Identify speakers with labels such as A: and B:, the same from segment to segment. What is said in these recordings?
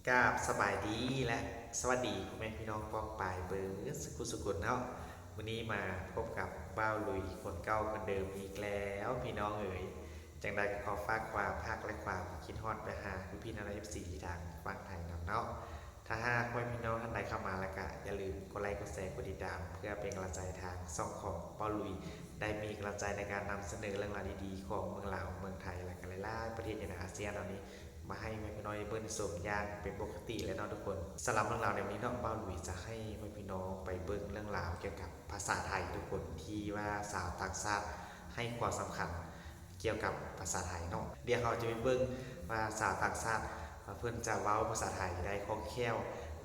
A: กราบสบายดีและสวัสดีพ่อแม่พี่น้องป้องปายเบอร์สุกุลเนาะวันนี้มาพบกับบ้าวลุยคนเก่าคนเดิมอีกแล้วพี่น้องเอ๋ยจังใดก็ขอฝากความภาคและความคิดฮอดไปหาพี่นารายิบสี่ทางฟังไทยนำเนาะถ้าหากพี่น้องท่านใดเข้ามาแล้วก็อย่าลืมกดไลค์กดแชร์กดติดตามเพื่อเป็นกำลังใจทางช่องของบ้าวลุยได้มีกำลังใจในการนำเสนอเรื่องราวดีๆของเมืองลาวเมืองไทยและกันหลายๆประเทศในอาเซียนเหล่านี้มาให้พี่น้องเบิ้ลสมญาติเป็นปกติและน้องทุกคนสำหรับเรื่องราวในวันนี้น้องบ้าวลุยจะให้พี่น้องไปเบิ้งเรื่องราวเกี่ยวกับภาษาไทยทุกคนที่ว่าสาวต่างชาติให้ความสำคัญเกี่ยวกับภาษาไทยเนาะเดี๋ยวเขาจะไปเบิ้งว่าสาวต่างชาติเพื่อนจะเว้าภาษาไทยได้คล่องแคล่ว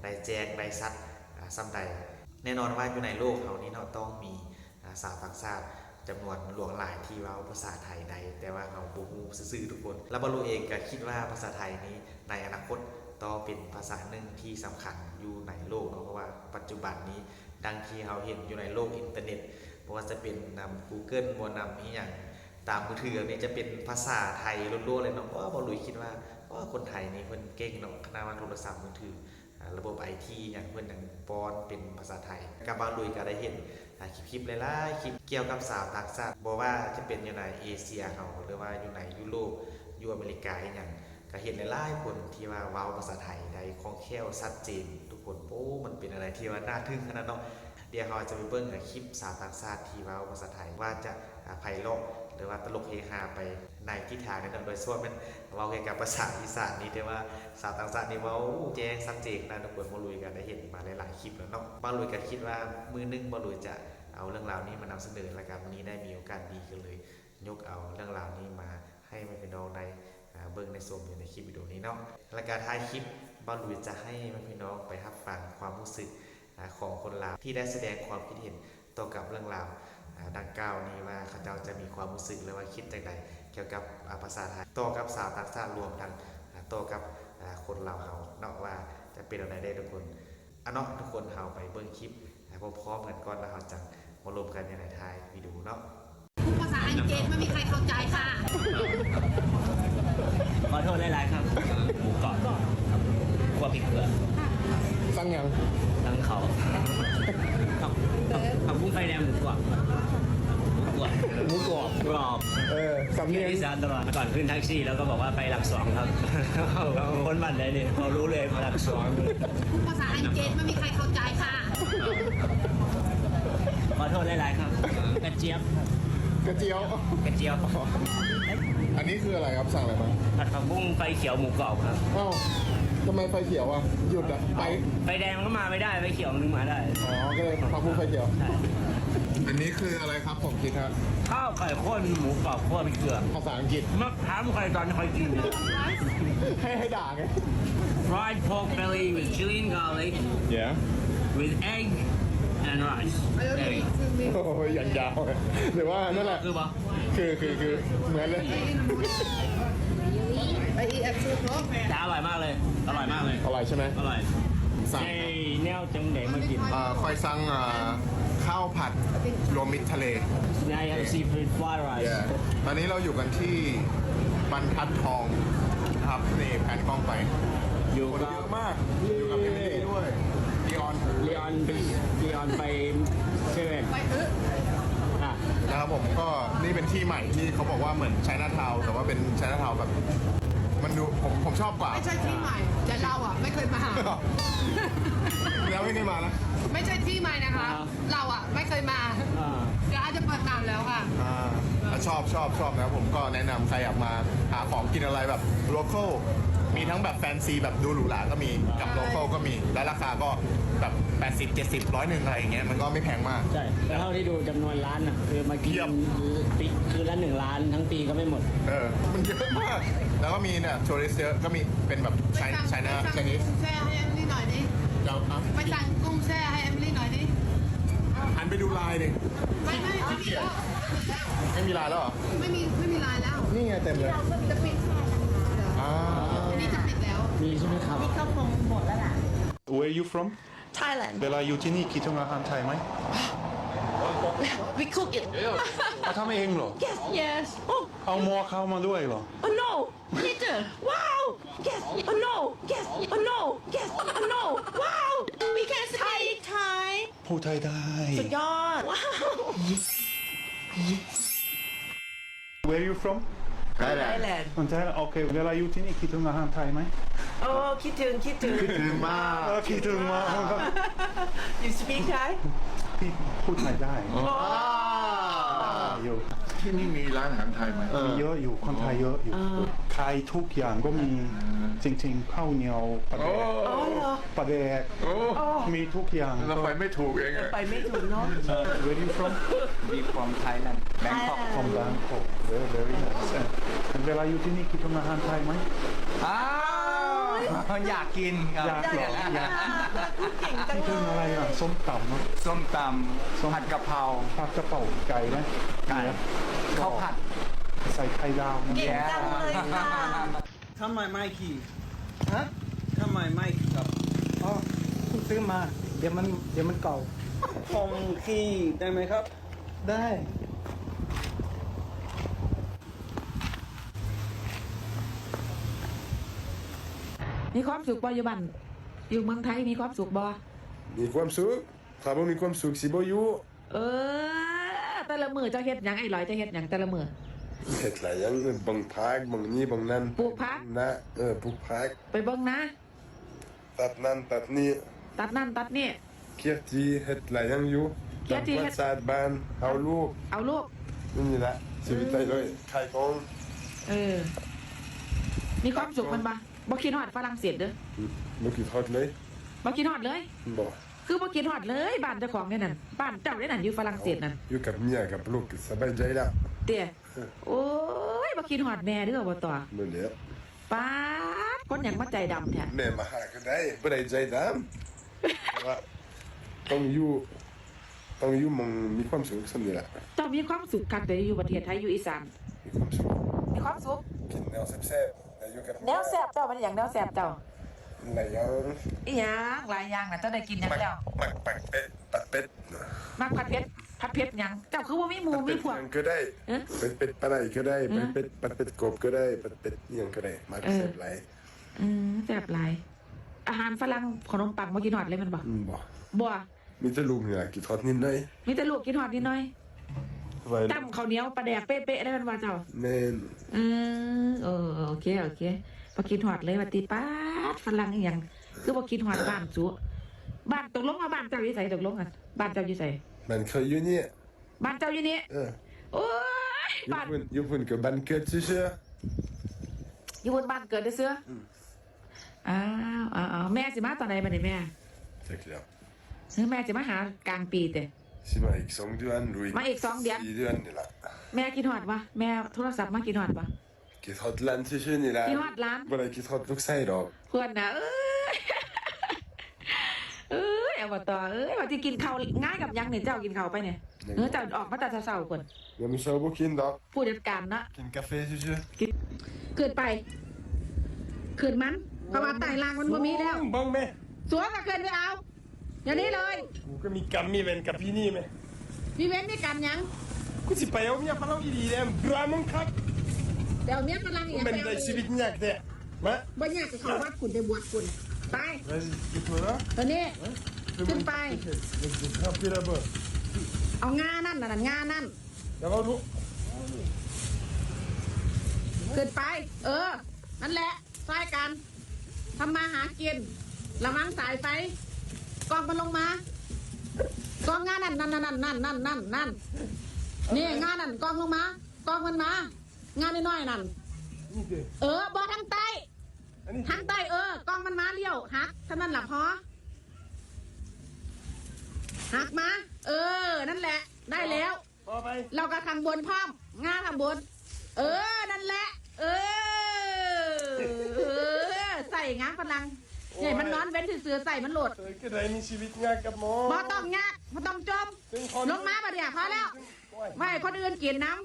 A: ได้แจ้งได้ซัดซ้ำใดแน่นอนว่าอยู่ในโลกเขานี้เนาะต้องมีสาวต่างชาติจำนวนหลวงหลายที่เว้าภาษาไทยได้แต่ว่าเขาบูฮูซื่อทุกคนแล้วบรรลุเองก็คิดว่าภาษาไทยนี้ในอนาคตต้องเป็นภาษาหนึ่งที่สำคัญอยู่ในโลกเนาะเพราะว่าปัจจุบันนี้ดังที่เราเห็นอยู่ในโลกอินเทอร์เน็ตเพราะว่าจะเป็นนำ Google มวนำนี้อย่างตามมือถือเนี่ยจะเป็นภาษาไทยล้วนๆเลยเนาะเพราะว่าบรรลุคิดว่าคนไทยนี่เพิ่นเก่งเนาะขนาดว่าโทรศัพท์มือถือระบบ IT อย่างเพื่อนอย่างปอนเป็นภาษาไทยกับบาลุยก็ได้เห็นคลิปหลายๆคลิปเกี่ยวกับสาวต่างชาติบอกว่าจะเป็นอยู่ในเอเชียเขาหรือว่าอยู่ในยุโรปอยู่อเมริกาอย่างก็เห็นหลายๆคนที่ว่าเว้าภาษาไทยได้คล่องแคล่วชัดเจนทุกคนโอ้มันเป็นอะไรที่ว่าน่าทึ่งขนาดเนาะเดี๋ยวเราจะไปเบิ่งคลิปสาวต่างชาติที่เว้าภาษาไทยว่าจะไพเราะหรือว่าตลกเฮฮาไปในทิศทางนั้นโดยส่วนเป็นเว้าเกี่ยวกับภาษาอีสานนี่แต่ว่าสาวต่างชาตินี่เว้าแจ้งชัดเจนนะทุกคนมาลุยกันได้เห็นมาหลายๆคลิปแล้วเนาะมาลุยกันคิดว่ามือนึงมาลุยจะเอาเรื่องราวนี้มานำเสนอและกันวันนี้ได้มีโอกาสดีกันเลยยกเอาเรื่องราวนี้มาให้มันเป็นน้องในเบิ่งในชมอยู่ในคลิปวิดีโอนี้เนาะและการท้ายคลิปบอลลุยจะให้พี่น้องไปรับฟังความรู้สึกของคนลาวที่ได้แสดงความคิดเห็นต่อกับเรื่องราวดังกล่าวนี้ว่าเขาจะมีความรู้สึกหรือว่าคิดอย่างไรเกี่ยวกับภาษาไทยต่อกับสาวต่างชาติรวมทั้งต่อกับคนลาวเขาเนาะว่าจะเป็นอะไรได้ทุกคนเนาะทุกคนเขาไปเบิ่งคลิปพร้อมๆกันก่อนแล้วเขาจะมารวมกันในท้ายวิดีโอเนาะ
B: ภาษาอังกฤษไม่มีใครเข้าใจค่ะ
C: ขอโทษหลายๆครับหมูกรอบคั่วพริกเกลือ
D: สั่งยัง
C: ตั้งเขาผักบุ้งไฟแดงหมูกรอบ
D: หมูกรอบ
C: กรอบ
D: สำเนียง
C: ที่สานตลอดก่อนขึ้นแท็กซี่แล้วก็บอกว่าไปหลักสองครับคนบ้านไหนเนี่ยพอรู้เลยมาหลักสอง
B: ภาษาอังกฤษไม่มีใครเข้าใจค่ะ
C: ขอโทษหลายๆครับกระเจี๊ยบ
D: กระเจียวอันนี้คืออะไรครับสั่งอะไรมา
C: ผัดผักบุ้งไฟเขียวหมูกรอบครับ
D: อ้าวทำไมไฟเขียวอ่ะหยุดอ่ะ
C: ไฟแดงมันก็มาไม่ได้ไฟเขียวมันถึงมาได้
D: อ๋อก็เลยผักบุ้งไฟเขียวอันนี้คืออะไรครับผมคิดฮะ
C: ข้าวไข่ข้นหมูกรอบคั่วพริกเกลือ
D: ภาษาอังกฤษ
C: มักถามใครตอนคอยกิน
D: ให้ด่าไง
C: fried pork belly with chili and garlic
D: yeah
C: with egg and rice
D: โอ้ยอย่างยาวหรือว่านั่นแหละ
C: คือปะ
D: คือเหมือนเลย
C: แต่อร่อยมากเลยอร่อย
D: ใช่ไหม
C: อร่อย
D: สั่ง
C: แนวจังเด๋มากิน
D: คอยสั่งข้าวผัดรวมมิตรทะเล
C: นายซีฟู้ดฟรายไรซ์
D: ตอนนี้เราอยู่กันที่บรรทัดทองนะครับนี่แผนกล้องไป
C: อยู่
D: เยอะมากอยู่กับเอมิลี่ด้วยลีออนไปเซเว่นนะครับผมก็นี่เป็นที่ใหม่ที่เขาบอกว่าเหมือนไชน่าทาวน์แต่ว่าเป็นไชน่าทาวน์แบบมันดูผมชอบกว่า
B: ไม่ใช่ที่ใหม่แต่เราอ่ะไม่เคยมา
D: แล้วไม่เคยมานะ
B: ไม่ใช่ที่ใหม่นะคะเราอ่ะไม่เคยมาเดี๋ยวอาจจะเปิดนานแล้วค่ะ
D: ชอบนะผมก็แนะนำใครอยากมาหาของกินอะไรแบบโลคอลมีทั้งแบบแฟนซีแบบดูหรูหราก็มีกับโลคอลก็มีและราคาก็แบบ80 70 100อะไรอย่างเงี้ยมันก็ไม่แพงมาก
C: ใช่แล้วเท่าที่ดูจำนวนร้านอ่ะคือมากินปีคือละ1 ล้านทั้งปีก็ไม่หมด
D: มันเยอะมากแล้วก็มีเนี่ยทัวริสต์เยอะก็มีเป็นแบบไชน่า
B: แช่ให้เอมลี่หน่อยดิไปสั่งกุ้งแช่ให้เอมลี่หน่อยดิ
D: หันไปดูไลน์ดิ
B: ไม่มีแล้ว
D: ไม่มีไลน์แล้วเหรอ
B: ไม่มีไลน์แล้ว
D: นี่ไงเต็มเลย
B: จะปิดอันนี้จะปิดแล้ว
C: มีใช่ไหมครับ
B: นี่ก็คงหมดแล้วล่ะ
D: Where are you from
B: Thailand
D: เวลาอยู่ที่นี่คิดถึงอาหารไทยไหม
B: We cook it
D: ทำเองเหรอ
B: Yes
D: เอาหม้อเข้ามาด้วยเหรอ
B: Oh no Peter Wow Yes Oh no Yes Oh no
E: พูดไทยได้
F: สุดยอด ว้าว
E: Where are you from
F: ไทยแลนด์
E: คนไทยโอเคเวลาอยู่ที่นี่คิดถึงอาหารไทยไหม
F: โอ้คิดถึง
E: คิดถึงมาก
F: you speak Thai
E: พี่พูดไทยได้อยู่
G: ที่นี่มีร้านอาหารไทยไหม
E: มีเยอะอยู่คนไทยเยอะอยู่ขายทุกอย่างก็มีจริงๆข้าวเหนียวปลาแดก
F: อ๋อเหรอ
E: ปลาแดกมีทุกอย่าง
G: เราไปไม่ถูกเองอะ
F: ไปไม่ถูกเนาะ
E: Where are you from
C: We from Thailand Bangkok
E: From Bangkok very nice and เวลาอยู่ที่นี่คิดถึงอาหารไทยไหม
C: อยากกินครับ
E: อยากเหรออยาก
F: เก่งจัง
E: คิด
F: เล
E: ถึงอะไร
F: ย
E: อ่ะส้มตำเนาะ
C: ส้มตำผัดกะเพรา
E: ผัดกะเพราไก่ไหม
C: ไก่ ข้าวผัด
E: ใส่ไข่ดาวนะ
F: เก่งจังเลยค่ะ
H: ทำไมไม่ขี่ฮะทำไมไม่ครับอ๋อเพิ่งซื้อมา เดี๋ยวมันเก่าผมขี่ได้ไหมครับ ได้
I: มีความสุขบ่อยู่บ้านอยู่เมืองไทยมีความสุขบ่
J: มีความสุขถ้าบ่มีความสุขสิบ่อยู่
I: แต่ละมือเจ้าเฮ็ดหยังไอ้ลอยเจ้าเฮ็ดหยังแต่ละมือ
J: เฮ็ดหลายอย่างบางพักบางนี้บางนั้น
I: ปลูกผัก
J: นะปลูกผัก
I: ไปเบิ่งนะ
J: ตัดนั่นตัดนี่
I: ตัดนั่นตัดนี่
J: เคียทีเฮ็ดหลายอย่างอยู่
I: เคียที
J: ทำความสะอาดบ้านเอาลูก
I: เอาลูก
J: นี่แหละชีวิตได้เลยขายของ
I: มีความสุขมันบ่คิดฮอดฝรั่งเศสเด้อ
J: บ่คิดฮอดเลย
I: บ่คิดฮอดเลย
J: บ่
I: คือบ่คิดฮอดเลยบ้านเจ้าของเนี่ยนั่นบ้านเจ้าเนี่ยนั่นอยู่ฝรั่งเศสนั่น
J: อยู่กับเมียกับลูกสบายใจแล้ว
I: เตี้ยโอ้ยบ่คิดฮอดแม่เด้อบ่ต่อ
J: มื้อเดียว
I: ป๊าดคนหยังมาใจดำแท้
J: แม่มาหาก็ได้บ่ได้ใจดำว่าต้องอยู่หมองมีความสุขซั่นนี่แหละ
I: เจ้ามีความสุขคักเด้ออยู่ประเทศไทยอยู่อีสาน
J: มีความสุข
I: มีความสุข
J: กินแนวแซ่บๆได้อยู่กับ
I: แนวแซ่บเจ้ามันหยังแนวแซ่บเจ้า
J: หลายอย่าง
I: อีหยังหลายอย่างน่ะเจ้าได้กินหยังแล้ว
J: มักปักเป็ดปัดเป็ด
I: มักผัดเผ็ดหยังเจ้าคือว่ามีหมูมีพวก
J: ยังก็ได้
I: เอ๊ะ
J: เป็ดปลาไหลก็ได้เป็ดปัดเป็ดกบก็ได้ปัดเป็ดยังก็ได้มักเสร็จไร
I: แซ่บหลายอาหารฝรั่งขนมปังบ่กินฮอดเลยแมันบ่
J: บ่
I: บ่
J: มีแต่ลูกนี่แหละกินทอดนิดหน่อย
I: มีแต่ลูกกินฮอดนิดหน่อย
J: ไว้
I: ตั้มข้าวเหนียวปลาแดกเป๊ะๆได้แมันว่าเจ้า
J: แม่น
I: โอเคบ่กินฮอดเลยว่าติป๊าดฝรั่งอีหยังคือบ่กินฮอดบ้านสุบ้านตกลงว่าบ้านเจ้าอยู่ไสตกลงกันบ้านเจ้าอยู่ไส
J: มันเคยอยู่นี่
I: บ้านเจ้าอยู่นี่ โอ้ย
J: อยู่
I: บ้าน
J: พุ่นกับบ้านเกิดซื่อ
I: อยู่บนบ้านเกิดได้เสื้ออ้าวแม่สิมาตอนไหนบัดนี้แม่
J: ๆจักแล้ว
I: แม่สิมาหากลางปีเต้
J: สิมาอีก2 เดือนหรือ
I: มาอีก2 เดือน
J: 4 เดือนนี่ล่ะ
I: แม่กินฮอดปะแม่โทรศัพท์มากินฮอดปะ
J: กินทอดร้านซื่อๆนี่ล่ะ
I: กินฮอดร้าน
J: บ่ได้กินทอดลูกไส้ดอก
I: เพื่อนนะเอาบ่ต่อว่าที่กินข้าวง่ายกับยังเนี่ยเจ้ากินข้าวไปเนี่ยเจ้าออกมาแต่เช้าๆคน
J: ยังไม่เช้าบ่กินดอก
I: ผู้จัดการนะ
J: กินกาแฟซื่อ
I: เกิดไปขืนมันเพราะว่าไต่ล่างมันบ่มีแล้ว
H: บังแม่
I: สวนก็เกินไปเอาอย่างนี้เลย
H: กูก็มีกรรมมีเวรกับพี่นี่ไหม
I: มีเว้นมีกันยัง
H: กูสิไปเอาเมียฝรั่งอีดีแล้วดรามึงครับ
I: เดี๋ยวเมียกำลังอย่าง
H: มันได้ชีวิตยากแท้มา
I: บ่ยากกับเขาวัดคุณได้บวชคุณไป
H: Vas-y, tais-toi là.
I: ตัวนี้ ขึ้นไป
H: Frapper là-bas.
I: เอางานั่นน่ะงานั่น
H: Là-bas, l'eau.
I: ขึ้นไป นั่นแหละช่วยกันทำมาหากินระวังสายไฟกองมันลงมากองงานั่นนี่งานั่นกองลงมากองมันมางานน้อยๆนั่นบ่ทางใต้ทางใต้กองมันมาเลี้ยวหักเท่านั้นแหละพอหักมานั่นแหละ ได้แล้ว
H: Bye-bye.
I: เราก็ทางบนพร้อมงาทางบนนั่นแหละใส่งาพลังเนี่ยมันนอนเว้นเสือใส่มันโหลด
H: Queได้มีชีวิตยากกับหมอ
I: บ่ต้องยากบ่ต้องจมลงมาบ่เดี๋ยวพอแล้วไม่ให้คนอื่นกินน้ำ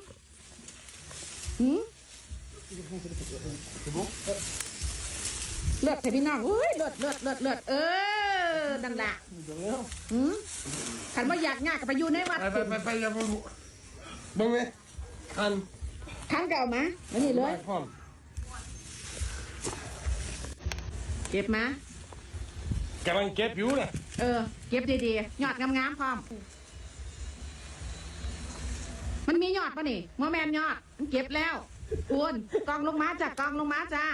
I: เลือดแต่พี่น้องอุ้ยเลือดนั่นแหละขันว่าอยากยากก็ไปอยู่ในวัด
H: ไปอย่าพูดบังแม่คัน
I: ทั้งเก่ามาแล้วนี่เลย
H: พร้อม
I: เก็บมา
H: กำลังเก็บอยู่นะ
I: เก็บดีๆยอดงามๆพร้อมมันมียอดปะนี่โมแมนยอดมันเก็บแล้วคุณกองลงมาจ้ะกองลงมาจ้า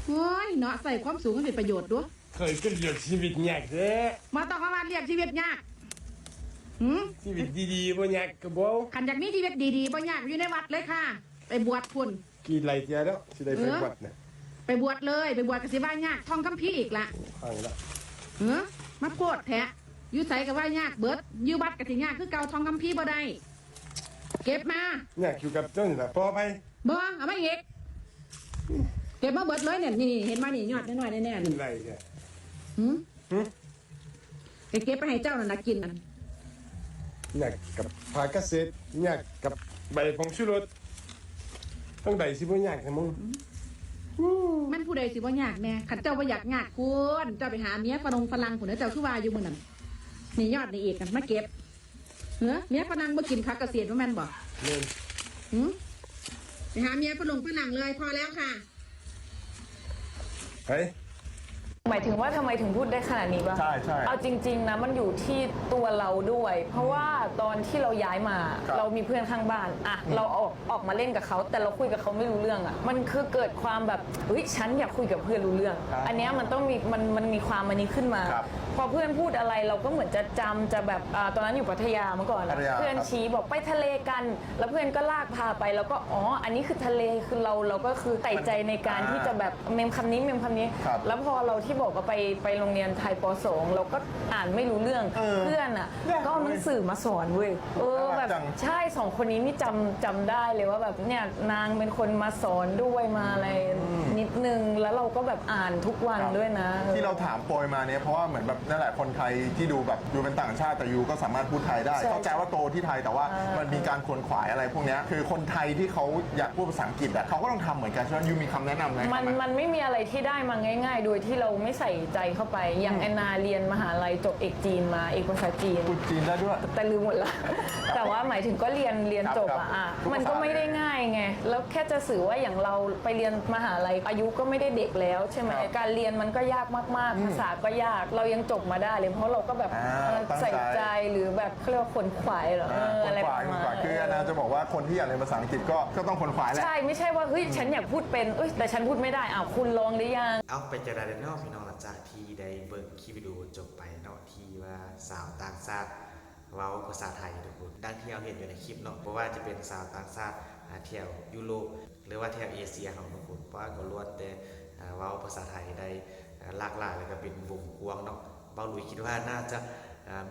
I: โอ้ยเนาะใส่ความสูงให้เป็นประโยชน์ด้วย
H: เคยก็เรียกชีวิตยากเด้
I: มาต้องมาเรียกชีวิตยาก
H: ชีวิตดีๆบ่ยากก็บ่
I: ขันจากนี้ชีวิตดีๆบ่ยากอยู่ในวัดเลยค่ะ ไปบวชคุณ
J: กี่ไรเทียแล้วสิได้ไปวัดเนี่ย
I: ไปบวชเลยไปบวชกสิว่ายากท่องคัมภีร์อีกละ
J: ฟังละ
I: มาโพดแท้อยู่ใส่กับว่ายากเบิดอยู่บัดกับสิยากคือเก่าท่องคัมภีร์บ่ได้เก็บมา
J: อยากอยู่กับเจ้านี่แหละพอไป
I: บ่เอามาอีกเก็บมาเบิดเลยเนี่ยนี่เห็นมานี่ยอดน้อยๆแน่ๆ
J: กิ
I: นี่
J: นไรแก
I: เก็บไปให้เจ้านั่นนะกินนั่น
J: อยากกับพากระเซ็ดอยากกับใบผงชูรสต้องใดสิบ่อยากแต่มึง
I: มันผู้ใดสิบ่ยากแน่ขันเจ้าบ่อยากยากคุณเจ้าไปหาเมียฝรั่งผู้นั้นเจ้าคือว่าอยู่มื้อนั้นนี่ยอดนี่อีกกันมาเก็บเมียฝรั่งบ่กินผักเกษตรว่าแม่นบ่
J: เล่น
I: ไปหาเมียฝรั่งเลยพอแล้วค่ะ
J: เฮ้ย
F: หมายถึงว่าทำไมถึงพูดได้ขนาดนี้ป่ะ
J: ใช่ใช่
F: เอาจริงๆนะมันอยู่ที่ตัวเราด้วย เพราะว่าตอนที่เราย้ายมา
J: ครับ
F: เรามีเพื่อนข้างบ้านอะเราออกมาเล่นกับเขาแต่เราคุยกับเขาไม่รู้เรื่องอะมันคือเกิดความแบบเฮ้ยฉันอยากคุยกับเพื่อนรู้เรื่อง อันเนี้ยมันต้องมีมันมีความอันนี้ขึ้นมา
J: ครับ
F: พอเพื่อนพูดอะไรเราก็เหมือนจะจำจะแบบตอนนั้นอยู่พัทยาเมื่อก่อนอะ
J: พัทยา
F: เพื่อนชี้บอกไปทะเลกัน แล้วเพื่อนก็ลากพาไปแล้วก็อ๋ออันนี้คือทะเลคือเราก็คือใส่ใจในการที่จะแบบเมมคำนี้เมมคำนี้
J: ครับ
F: แล้วพอเราที่บอกว่าไปโรงเรียนไทยป .2 เราก็อ่านไม่รู้เรื่อง เพื่อนอ่ะก็เอาหนังสือมาสอนเว้ยแบบใช่สองคนนี้นี่จำได้เลยว่าแบบเนี่ยนางเป็นคนมาสอนด้วยมาอะไรนิดนึงแล้วเราก็แบบอ่านทุกวันด้วยนะ
D: ที่เราถามโปรยมาเนี่ยเพราะว่าเหมือนแบบนั่นแหละคนไทยที่ดูแบบดูเป็นต่างชาติแต่ยูก็สามารถพูดไทยได้
F: ใช่
D: เข้าใจว่าโตที่ไทยแต่ว่ามันมีการขวนขวายอะไรพวกเนี้ยคือคนไทยที่เขาอยากพูดภาษาอังกฤษอะเขาก็ต้องทำเหมือนกันใช่ไหมยูมีคำแนะนำไหม
F: มันไม่มีอะไรที่ได้มาง่าย ๆ โดยที่เราไม่ใส่ใจเข้าไปอย่างแอนนาเรียนมหาลัยจบเอกจีนมาเอกภาษาจีน
D: พูดจีนได้ด้วย
F: แต่ลืมหมดละ แต่ว่าหมายถึงก็เรียนจบ
D: ครับ
F: อ่ะ
D: ทุกภาษามั
F: มันก็ไม่ได้ง่ายไงแล้วแค่จะสื่อว่าอย่างเราไปเรียนมหาลัยอายุก็ไม่ได้เด็กแล้วใช่ไหม
D: ครับ
F: การเรียนมันก็ยากมากๆภาษาก็ยากเรายังจบมาได้เลยเพราะเราก็แบบ
D: ตั้งใจ
F: ใส่ใจหรือแบบเขาเรียกว่าขนขวายเหรอ
D: คน
F: อะไร
D: ข
F: ป
D: วาย
F: ระ
D: คน
F: มาณ
D: ขวายคือนะจะบอกว่าคนที่อยากเรียนภาษาอังกฤษก็ต้องคนขวายแหละ
F: ใช่ไม่ใช่ว่าเฮ้ยฉันอยากพูดเป็นแต่ฉันพูดไม่ได้อ้าวคุณลองหรือยัง
A: เอาไปจะได้เนอกพี่น้องหลังจากที่ได้เบิ่งคลิปวิดีโอจบไปเนาะที่ว่าสาวต่างชาติเว้าภาษาไทยทุกคนดังที่เราเห็นอยู่ในคลิปเนาะเพราะว่าจะเป็นสาวต่างชาติเที่ยวยุโรปหรือว่าเที่ยวเอเชียของทุกคนเพราะว่าก็ล้วนแต่เว้าภาษาไทยได้หลากหลายแล้วก็เป็นวงกว้างเนาะเบาหลุยคิดว่าน่าจะ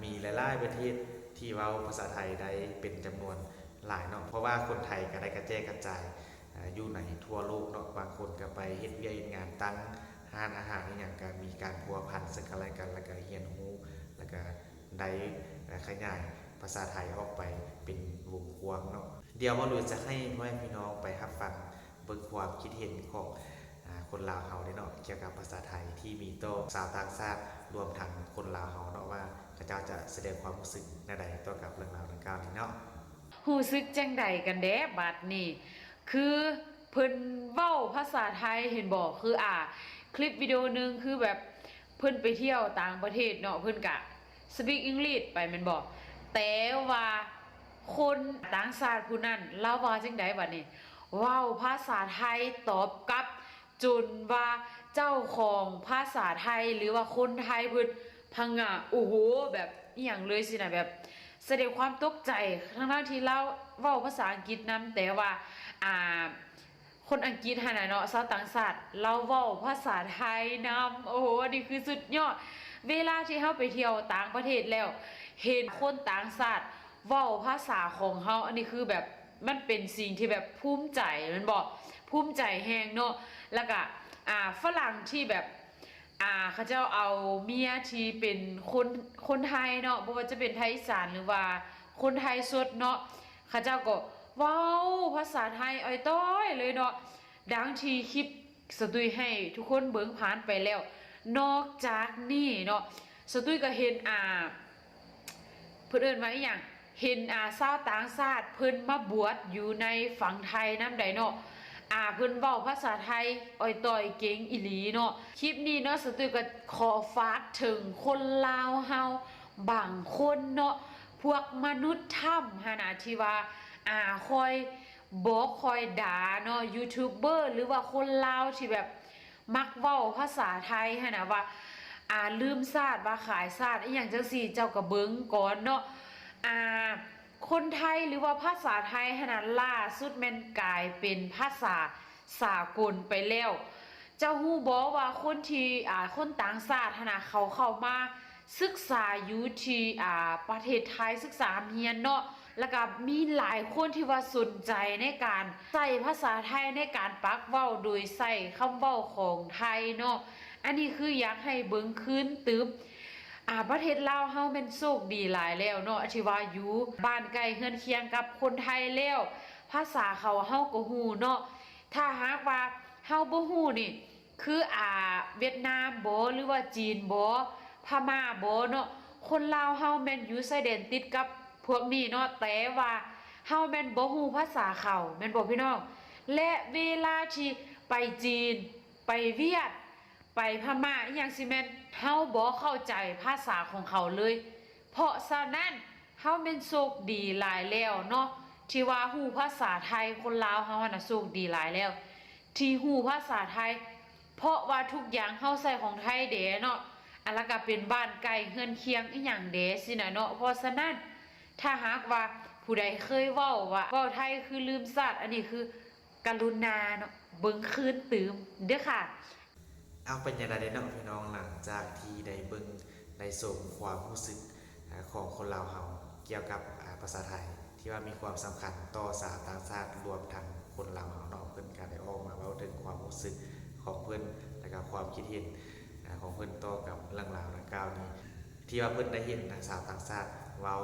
A: มีหลายๆประเทศที่เว้าภาษาไทยได้เป็นจำนวนหลายเนาะเพราะว่าคนไทยก็ได้กระจายกระจายอยู่ในทั่วโลกเนาะบางคนก็ไปเฮ็ดเวียกเฮ็ดงานตั้งร้านอาหารอย่างก็มีการพัวพันซึ่งกันและกันแล้วก็เรียนรู้แล้วก็ได้ขยายภาษาไทยออกไปเป็นวงกว้างเนาะเดี๋ยวมาลุยจะให้พ่อแม่พี่น้องไปรับฟังเบิ่งความคิดเห็นของคนลาวเฮาเนาะเกี่ยวกับภาษาไทยที่มีต่อชาวต่างชาติรวมทั้งคนลาวเฮาเนาะว่าเขาเจ้าจะแสดงความรู้สึกใดๆต่อกับเรื่องราวดังกล่าวนี้เนาะ
K: หูซึกจังใดกันเด้บัดนี่คือเพิ่นเว้าภาษาไทยเห็นบอกคือคลิปวิดีโอนึงคือแบบเพิ่นไปเที่ยวต่างประเทศเนาะเพิ่นกะ speak English ไปแม่นบอกแต่ว่าคนต่างชาติผู้นั้นเล่าว่าจังใดบัดนี้เว้าภาษาไทยตอบกลับจนว่าเจ้าของภาษาไทยหรือว่าคนไทยเพิ่นพังงะโอ้โหแบบอีหยังเลยสินะแบบแสดงความตกใจทั้งที่เราเว้าภาษาอังกฤษนำแต่ว่าคนอังกฤษหั่นน่ะเนาะชาวต่างชาติเราเว้าภาษาไทยนำโอ้โหอันนี้คือสุดยอดเวลาที่เฮาไปเที่ยวต่างประเทศแล้วเห็นคนต่างชาติเว้าภาษาของเฮาอันนี้คือแบบมันเป็นสิ่งที่แบบภูมิใจมันบอกภูมิใจแฮงเนาะแล้วก็ฝรั่งที่แบบเขาเจ้าเอาเมียที่เป็นคนไทยเนาะบ่ว่าจะเป็นไทยอีสานหรือว่าคนไทยสดเนาะเขาเจ้าก็เว้าภาษาไทยอ้อยต้อยเลยเนาะดังที่คลิปสตุยให้ทุกคนเบิ่งผ่านไปแล้วนอกจากนี้เนาะสตุยก็เห็นเพิ่นเอิ้นว่าอีหยังเห็นชาวต่างชาติเพิ่นมาบวชอยู่ในฝั่งไทยนำใดเนาะ เพิ่นเว้าภาษาไทยอ่อยต่อยเก่งอีหลีเนาะคลิปนี้เนาะสตุยก็ขอฝากถึงคนลาวเฮาบางคนเนาะพวกมนุษย์ถ้ำหั่นน่ะที่ว่าคอยบอกคอยด่าเนาะยูทูบเบอร์หรือว่าคนลาวที่แบบมักเว้าภาษาไทยหั่นน่ะว่าลืมศาสตร์ว่าขายศาสตร์อีหยังจังซี่เจ้าก็เบิ่งก่อนเนาะคนไทยหรือว่าภาษาไทยขนาดล่าสุดแม่นกลายเป็นภาษาสากลไปแล้วเจ้าฮู้บ่ว่าคนที่คนต่างชาตินะเขาเข้ามาศึกษาอยู่ที่ประเทศไทยศึกษาเรียนเนาะแล้วก็มีหลายคนที่ว่าสนใจในการใช้ภาษาไทยในการปักเว้าโดยใช้คำเว้าของไทยเนาะอันนี้คืออยากให้เบิ่งคืนตึบประเทศลาวเฮาเป็นโชคดีหลายแล้วเนาะที่ว่าอยู่บ้านใกล้เฮือนเคียงกับคนไทยแล้วภาษาเขาเฮาก็ฮู้เนาะถ้าหากว่าเฮาบ่ฮู้นี่คือเวียดนามบ่หรือว่าจีนบ่พม่าบ่เนาะคนลาวเฮาแม่นอยู่ชายแดนติดกับพวกนี้เนาะแต่ว่าเฮาแม่นบ่ฮู้ภาษาเขาแม่นบ่พี่น้องและเวลาที่ไปจีนไปเวียดไปพม่าอหย่างสิแม่นเฮาบ่เข้าใจภาษาของเขาเลยเพราะฉะนั้นเฮาเป็นโชคดีหลายแล้วเนาะที่ว่าฮู้ภาษาไทยคนลาวเฮาน่ะโชคดีหลายแล้วที่ฮู้ภาษาไทยเพราะว่าทุกอย่างเฮาใส่ของไทยเด้เนาะแล้วก็เป็นบ้านใกล้เฮือนเคียงอีหยังเด้สินะเนาะเพราะฉะนั้นถ้าหากว่าผู้ใดเคยเว้าว่าเว้าไทยคือลืมศาสตร์อันนี้คือกรุณาเนาะเบิ่งคืนตื่มเด้อค่ะ
A: เอาเป็นอย่างไรเนาะพี่น้องหลังจากที่ได้เบิ่งได้ส่งความรู้สึกของคนลาวเฮาเกี่ยวกับภาษาไทยที่ว่ามีความสำคัญต่อชาวต่างชาติรวมทั้งคนลาวเฮาเนาะเพิ่นก็ได้ออกมาเว้าถึงความรู้สึกของเพิ่นและก็ความคิดเห็นของเพิ่นต่อกับเรื่องราวดังกล่าวนี้ที่ว่าเพิ่นได้เห็นชาวต่างชาติเว้า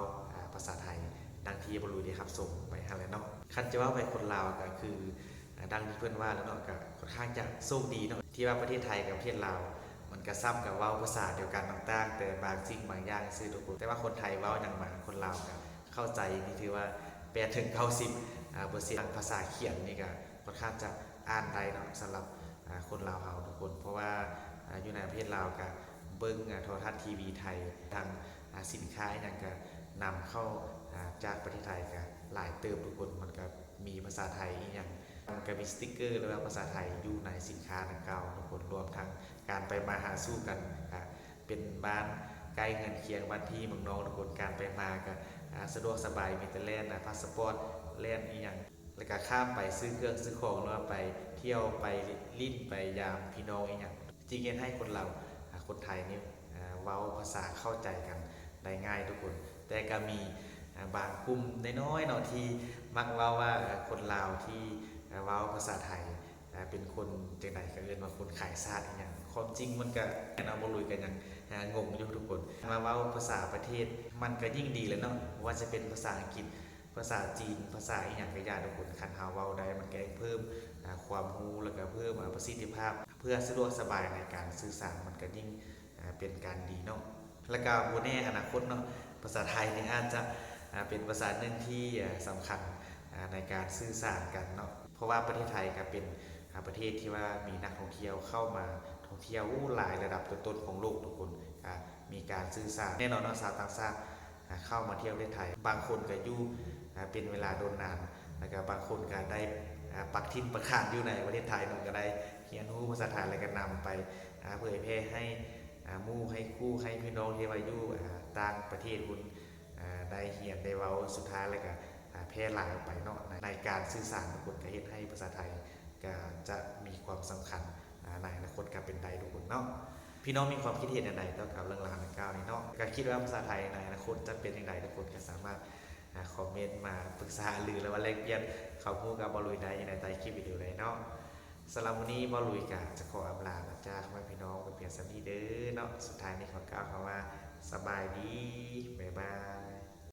A: ภาษาไทยดังที่บ่รู้ได้รับส่งไปหั่นแหละเนาะคันจะว่าไปคนลาวก็คือดังที่เพิ่นว่าแล้วเนาะก็ค่อนข้างจะโชคดีเนาะที่ว่าประเทศไทยกับประเทศลาวมันก็ซ้ำกับเว้าภาษาเดียวกันต่างๆแต่บางสิ่งบางอย่างซื่อทุกคนแต่ว่าคนไทยเว้าอย่างมาคนลาวก็เข้าใจนี่ถือว่า8ถึง90%ภาษาเขียนนี่ก็ค่อนข้างจะอ่านได้เนาะสำหรับคนลาวเฮาทุกคนเพราะว่าอยู่ในประเทศลาวก็เบิ่งโทรทัศน์ทีวีไทยทางสินค้าอย่างก็นำเข้าจากประเทศไทยก็หลายเติมทุกคนมันก็มีภาษาไทยอีหยังมันก็มีสติ๊กเกอร์หรือว่าภาษาไทยอยู่ในสินค้าดังกล่าวทุกคนรวมทั้งการไปมาหาสู่กันเป็นบ้านใกล้เงินเคียงบ้านพี่เมืองน้องทุกคนการไปมาก็สะดวกสบายมีแต่แล่นพาสปอร์ตแล่นอีหยังแล้วก็ข้ามไปซื้อเครื่องซื้อของหรือว่าไปเที่ยวไปลิ้นไปยามพี่น้องอีหยังจริงๆให้คนเราคนไทยนี่เว้าภาษาเข้าใจกันได้ง่ายทุกคนแต่ก็มีบางกลุ่มน้อยๆเนาะที่มักเว้าว่าคนลาวที่เว้าภาษาไทยเป็นคนจังได๋ก็เอิ้นว่าคนขายชาติอีหยังความจริงมันก็เอาบ่ลุยกันยังงงอยู่ทุกคนมาเว้าภาษาประเทศมันก็ยิ่งดีเลยเนาะว่าจะเป็นภาษาอังกฤษภาษาจีนภาษาอีหยังก็ย่าทุกคนคันเฮาเว้าได้มันก็เพิ่มความรู้แล้วก็เพิ่มประสิทธิภาพเพื่อสะดวกสบายในการสื่อสารมันก็ยิ่งเป็นการดีเนาะแล้วก็บ่แน่อนาคตเนาะภาษาไทยนี่อาจจะเป็นภาษาหนึ่งที่สำคัญในการสื่อสารกันเนาะเพราะว่าประเทศไทยก็เป็นประเทศที่ว่ามีนักท่องเที่ยวเข้ามาท่องเที่ยวหลายระดับต้นๆของโลกทุกคนมีการสื่อสารแน่นอนว่าชาวต่างชาติเข้ามาเที่ยวประเทศไทยบางคนก็อยู่เป็นเวลาโดนนานแล้วก็บางคนก็ได้ปักถิ่นปักฐานอยู่ในประเทศไทยเนาะก็ได้เรียนรู้ภาษาไทยแล้วก็นำไปเผยแพร่ให้หมู่ให้คู่ให้พี่น้องที่ว่าอยู่ต่างประเทศคุณได้เรียนได้เว้าสุดท้ายแล้วก็แพร่หลายไปเนาะในการสื่อสารทุกคนก็เฮ็ดให้ภาษาไทยก็จะมีความสำคัญในอนาคตก็เป็นได้ทุกคนเนาะพี่น้องมีความคิดเห็นอย่างไรเกี่ยวกับเรื่องราวดังกล่าวนี้เนาะก็คิดว่าภาษาไทยในอนาคตจะเป็นอย่างไรทุกคนก็สามารถคอมเมนต์มาปรึกษาหรือแล้วว่าแลกเปลี่ยนข้อมูลกับบอลลุยได้ในใต้คลิปวิดีโอเลยเนาะสำหรับวันนี้บอลลุยก็จะขออำลาจากพี่น้องเป็นเพียงสำนีเด้อเนาะสุดท้ายนี้ขอกล่าวคำว่าสบายดีบ๊ายบาย